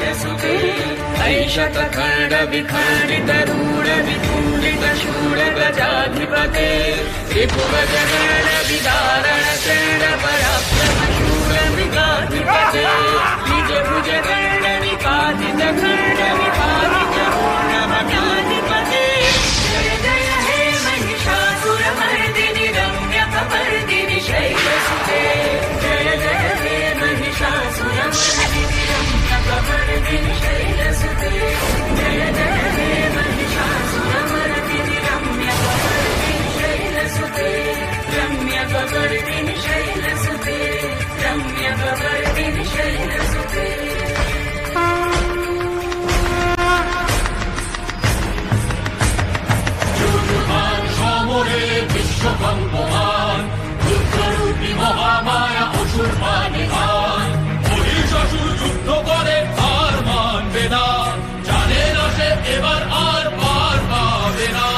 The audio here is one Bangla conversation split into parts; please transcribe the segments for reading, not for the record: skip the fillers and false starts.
शैलसुते ऐशतखण्डविखण्डितरूढविखण्डितशूलगजाधिपते त्रिभुवनगणविदारणचण्डपराक्रमशूलमृगाधिपते द्विजभुजगण्डनिपातितखण्डनिपातितपूर्णमठाधिपते जय जय हे महिषासुरमर्दिनि रम्यकपर्दिनि शैलसुते जय जय हे महिषासुरमर्दिनि रम्यकपर्दिनि शैलसुते जय जय हे महिषासुरमर्दिनि रम्यकपर्दिनि शैलसुते रम्यकपर्दिनि शैलसुते रम्यकपर्दिनि शैलसुते সমরে বিশ্বকম্পমান রুদ্ররূপী মহামায়া অসুর মানে গান মহিষাসুর যুদ্ধ করে আর মানবে না জানে না সে এবার আর পার পাবে না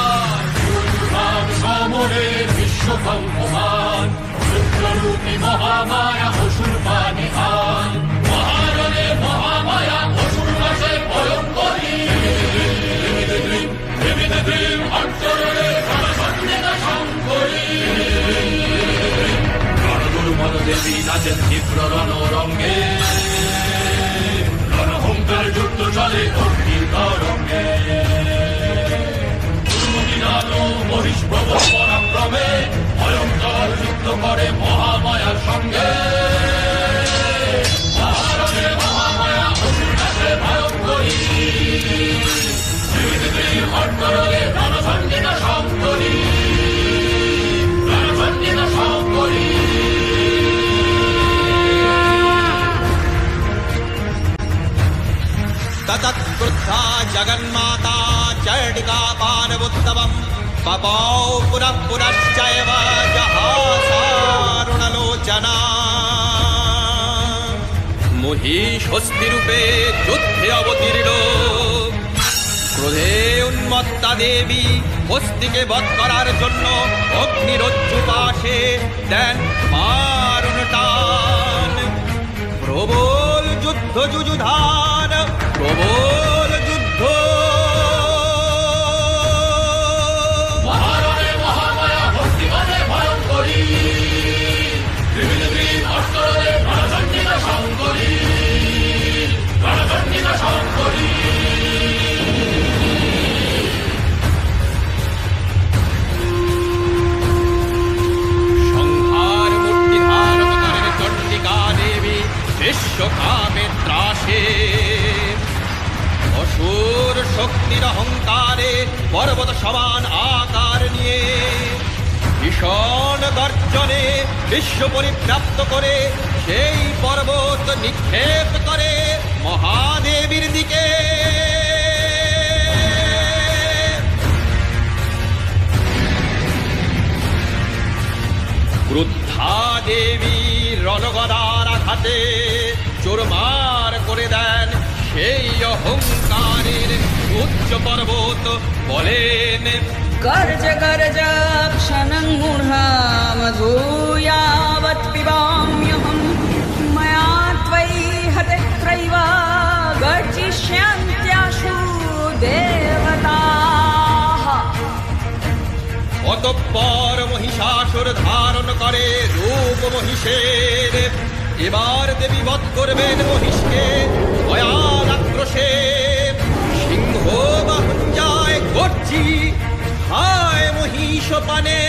সমরে বিশ্বকম্পমান রুদ্ররূপী মহামায়া অসুর মানে গান মহারণে মহামায়া অসুর নাশে ভয়ঙ্করী অন্তরে দেবী নাচেন তীব্র রণরঙ্গে রণহংকার যুদ্ধ চলে অগ্নির তরঙ্গে মহিষ প্রবল পরাক্রমে ভয়ঙ্কর যুদ্ধ করে মহামায়ার সঙ্গে মহারণে মহামায়া অসুর নাচে ভয়ঙ্করী অন্তরে রণসঞ্জিতা শঙ্করী রণসঞ্জিতা শঙ্করী ततत्क्रुद्धा जगन्माता चण्डिका पानवोत्तमम् पपौ पुनः पुनश्चैव जहासारुणलोचना মহিষস্তিরূপে যুদ্ধে অবতীর্ণ ক্রোধে উন্মত্তা দেবী হস্তিকে বধ করার জন্য অগ্নিরজ্জু পাশে দেন মারণ টান প্রবল যুদ্ধ যুযুধান প্রবল যুদ্ধ মহারণে মহামায়া ভক্তিবাদে ভয়ঙ্করী অষ্টরে রণসঞ্জিতা শঙ্করী রণসঞ্জিতা শঙ্করী সংহার মূর্তি ধারণ করেন চণ্ডিকা দেবী বিশ্বকামে ত্রাসে অসুর শক্তির অহংকারে পর্বত সমান আকার নিয়ে ভীষণ গর্জনে বিশ্ব পরিব্যাপ্ত করে সেই পর্বত নিক্ষেপ করে মহাদেবীর দিকে ক্রুদ্ধা দেবী রণগদার আঘাতে চোরমার করে দেন সেই অহংকারের উচ্চ পর্বত বলেন गर्ज गर्जक्षणं मूढामधूयावत् पिबाम्यहं मया त्वयि हतेत्रैव गर्जिष्यन्त्याशु देवताः অতঃপর মহিষাসুর ধারণ করে রূপ মহিষের এবার দেবী বধ করবেন মহিষকে ভয়াল আক্রোশে সিংহ বাহন যায় গর্জি হায় মহিষ পানে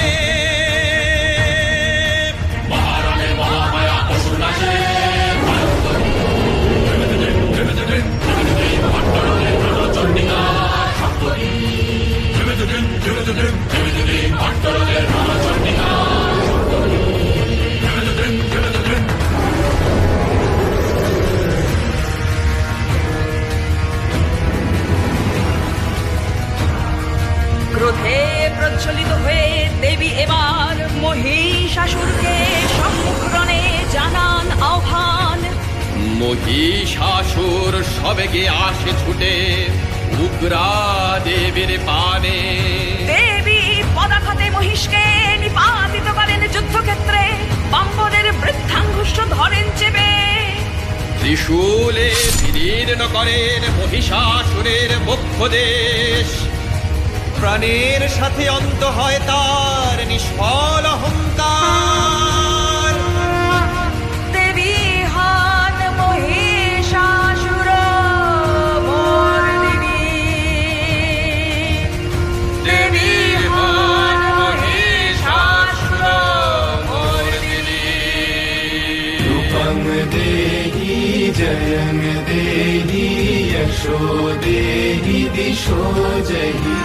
মহারণে মহামায়া অসুর নাশে চণ্ডিকা শঙ্করী অন্তরে রণচণ্ডিকা শঙ্করী ক্রোধে প্রজ্বলিত হয়ে দেবী এবার মহিষাসুরকে সম্মুখরণে জানান আহ্বান মহিষাসুর সবেগে আসে ছুটে উগ্রা দেবীর পানে দেবী পদাঘাতে মহিষকে নিপাতিত করেন যুদ্ধক্ষেত্রে বাম্বদের বৃদ্ধাঙ্গুষ্ঠ ধরেন চেপে ত্রিশূলে বিদীর্ণ করেন মহিষাসুরের বক্ষ দেশ। প্রাণের সাথে অন্ত হয় তার নিষ্ফল অহংকার। দেবী হন মহিষাসুর মর্দিনী। দেবী হন মহিষাসুর মর্দিনী। रूपं देहि जयं देहि यशो देहि दिशो जहि